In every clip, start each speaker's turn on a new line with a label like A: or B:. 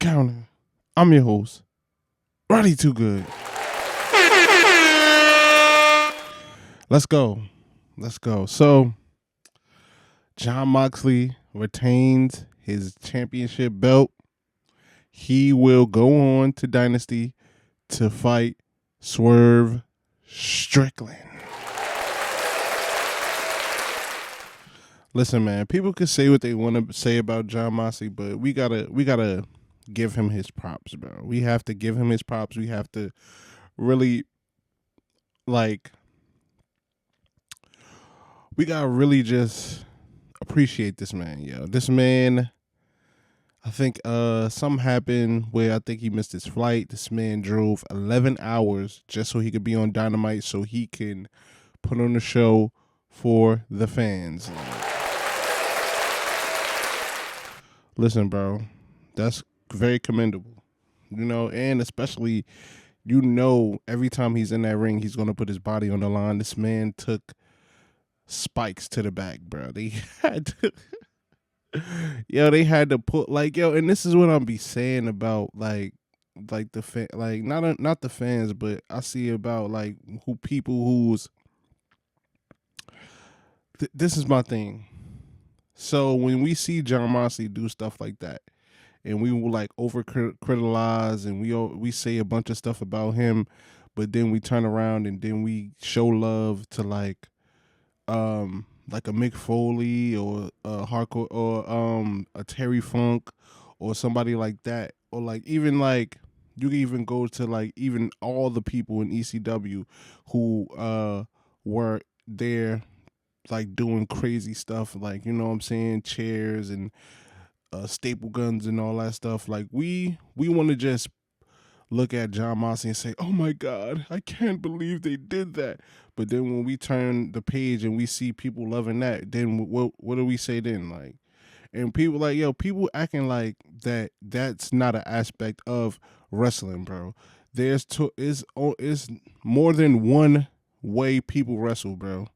A: Counter. I'm your host, Roddy Too Good. Let's go. Let's go. So, John Moxley retains his championship belt. He will go on to Dynasty to fight Swerve Strickland. Listen, man, people can say what they want to say about John Moxley, but we gotta give him his props, bro. We have to give him his props. We have to really like we gotta really just appreciate this man, yo. This man, I think something happened where I think he missed his flight. This man drove 11 hours just so he could be on Dynamite so he can put on the show for the fans. Listen, bro, that's very commendable. And especially, every time he's in that ring, he's going to put his body on the line. This man took spikes to the back, bro. They had to, they had to put, and this is what I'm be saying about, the fan, not the fans, but I see about, this is my thing. So when we see John Moxley do stuff like that, and we will over criticize, and we say a bunch of stuff about him, but then we turn around and then we show love to a Mick Foley or a hardcore or a Terry Funk or somebody like that, or even you can even go to even all the people in ECW who were there doing crazy stuff, what I'm saying, chairs and staple guns and all that stuff. We want to just look at John Moxley and say, "Oh my God, I can't believe they did that." But then when we turn the page and we see people loving that, then what do we say then? And people people acting like that's not an aspect of wrestling, bro. Is more than one way people wrestle, bro.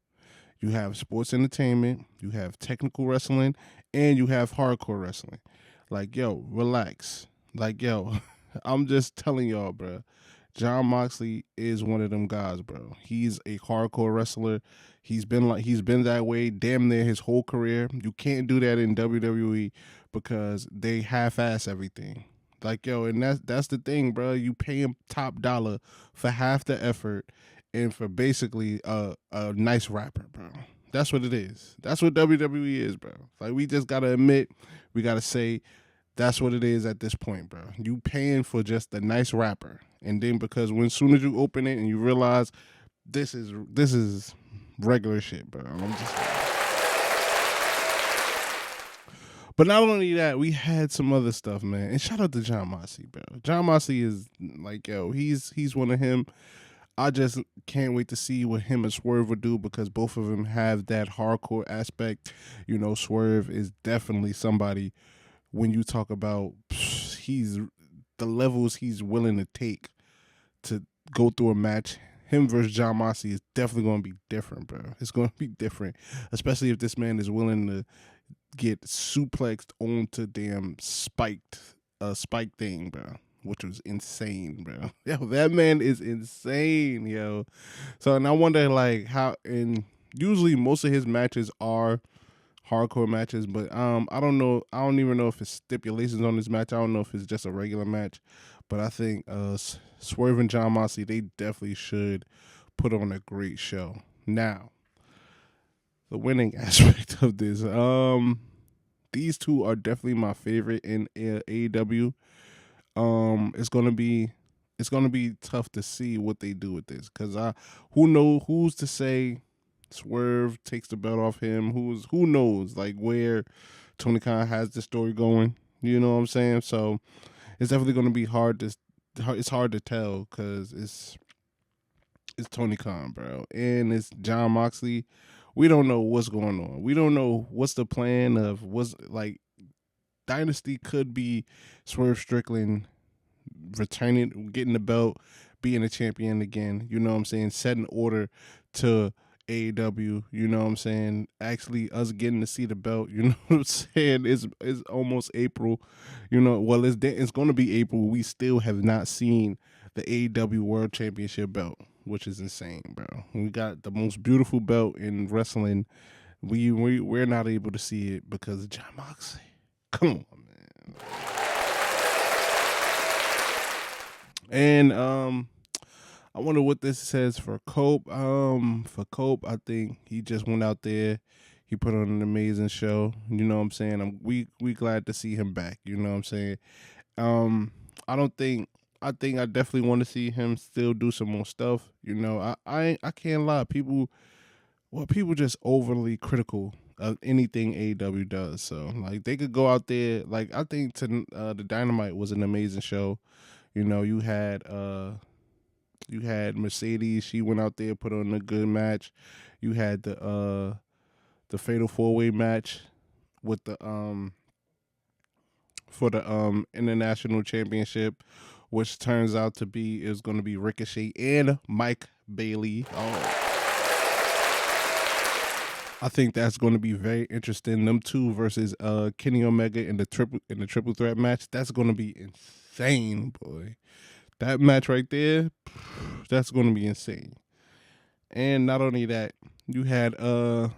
A: You have sports entertainment, you have technical wrestling, and you have hardcore wrestling. Relax. I'm just telling y'all, bro. John Moxley is one of them guys, bro. He's a hardcore wrestler. He's been that way damn near his whole career. You can't do that in WWE because they half-ass everything. And that's the thing, bro. You pay him top dollar for half the effort and for basically a nice rapper, bro. That's what it is. That's what WWE is, bro. We just gotta admit, we gotta say, that's what it is at this point, bro. You paying for just a nice rapper, and then because when soon as you open it and you realize this is regular shit, bro. I'm just. But not only that, we had some other stuff, man. And shout out to John Moxley, bro. John Moxley is he's one of him. I just can't wait to see what him and Swerve will do because both of them have that hardcore aspect. Swerve is definitely somebody when you talk about he's the levels he's willing to take to go through a match. Him versus John Moxley is definitely going to be different, bro. It's going to be different, especially if this man is willing to get suplexed onto damn spike thing, bro. Which was insane, bro. Yo, that man is insane, yo. So, and I wonder, how, and usually most of his matches are hardcore matches, but I don't know. I don't even know if it's stipulations on this match. I don't know if it's just a regular match, but I think Swerve and John Moxley, they definitely should put on a great show. Now, the winning aspect of this, these two are definitely my favorite in AEW. It's gonna be tough to see what they do with this because who's to say Swerve takes the belt off him? Who knows where Tony Khan has the story going? You know what I'm saying? So it's definitely gonna be it's hard to tell because it's Tony Khan, bro, and it's John Moxley. We don't know what's going on. We don't know what's the plan of Dynasty could be Swerve Strickland returning, getting the belt, being a champion again. You know what I'm saying? Setting order to AEW, you know what I'm saying? Actually, us getting to see the belt, you know what I'm saying? It's almost April, you know. Well, it's going to be April. We still have not seen the AEW World Championship belt, which is insane, bro. We got the most beautiful belt in wrestling. We're not able to see it because of John Moxley. Come on, man. And I wonder what this says for Cope. For Cope, I think he just went out there. He put on an amazing show. You know what I'm saying? We glad to see him back. You know what I'm saying? Um, I don't think. I think I definitely want to see him still do some more stuff. You know, I can't lie. People just overly critical of anything AEW does. So like they could go out there. Like I think the Dynamite was an amazing show. You know, you had Mercedes. She went out there, put on a good match. You had the Fatal 4-Way match with the for the international championship, which turns out to be is going to be Ricochet and Mike Bailey. Oh, I think that's going to be very interesting. Them two versus Kenny Omega in the triple threat match. That's going to be insane, boy. That match right there, that's going to be insane. And not only that, you had the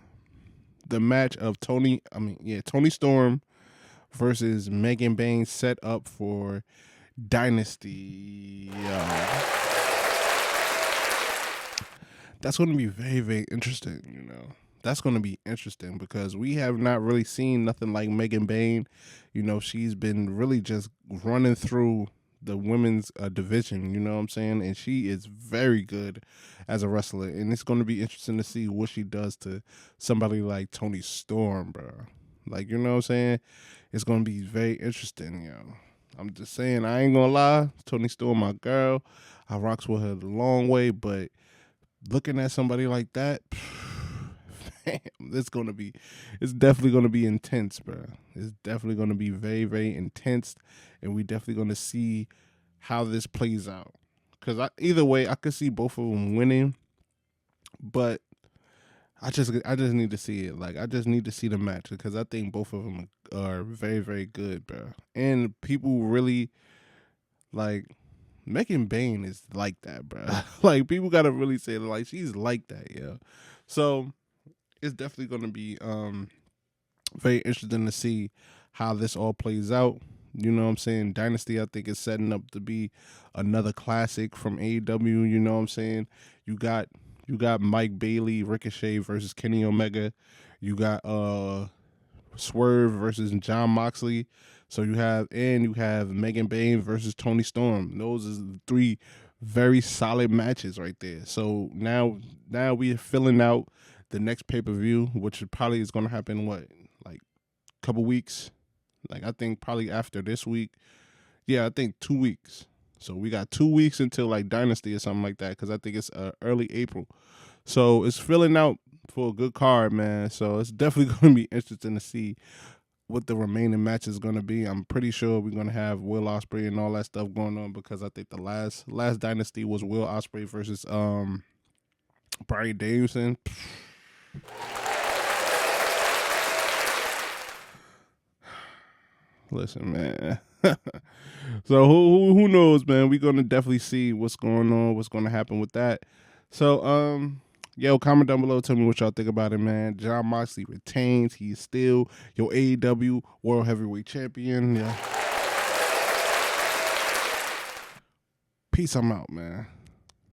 A: match of Tony Storm versus Megan Bain set up for Dynasty. That's going to be very, very interesting, you know. That's going to be interesting because we have not really seen nothing like Megan Bain. You know, she's been really just running through the women's division, you know what I'm saying? And she is very good as a wrestler. And it's going to be interesting to see what she does to somebody like Tony Storm, bro. Like, you know what I'm saying? It's going to be very interesting, yo. I'm just saying, I ain't going to lie. Tony Storm, my girl. I rocks with her the long way, but looking at somebody like that, fam, it's definitely gonna be intense, bro. It's definitely gonna be very, very intense, and we definitely gonna see how this plays out. Cause either way, I could see both of them winning, but I just need to see it. Like I just need to see the match because I think both of them are very, very good, bro. And people really like Megan Bain is like that, bro. Like people gotta really say like she's like that, yeah. So it's definitely gonna be very interesting to see how this all plays out. You know what I'm saying? Dynasty, I think, is setting up to be another classic from AEW. You know what I'm saying? You got Mike Bailey, Ricochet versus Kenny Omega. You got Swerve versus John Moxley. So you have Megan Bain versus Tony Storm. Those is three very solid matches right there. So now we are filling out the next pay per view, which probably is gonna happen like a couple weeks. Like I think probably after this week. Yeah, I think 2 weeks. So we got 2 weeks until like Dynasty or something like that because I think it's early April. So it's filling out for a good card, man. So it's definitely going to be interesting to see what the remaining match is going to be. I'm pretty sure we're going to have Will Ospreay and all that stuff going on because I think the last Dynasty was Will Ospreay versus Bryan Danielson. Listen, man. So who knows, man? We're gonna definitely see what's going on, what's gonna happen with that. So yo, comment down below, tell me what y'all think about it, man. John Moxley retains. He's still your AEW World Heavyweight Champion. Yeah. Peace, I'm out, man.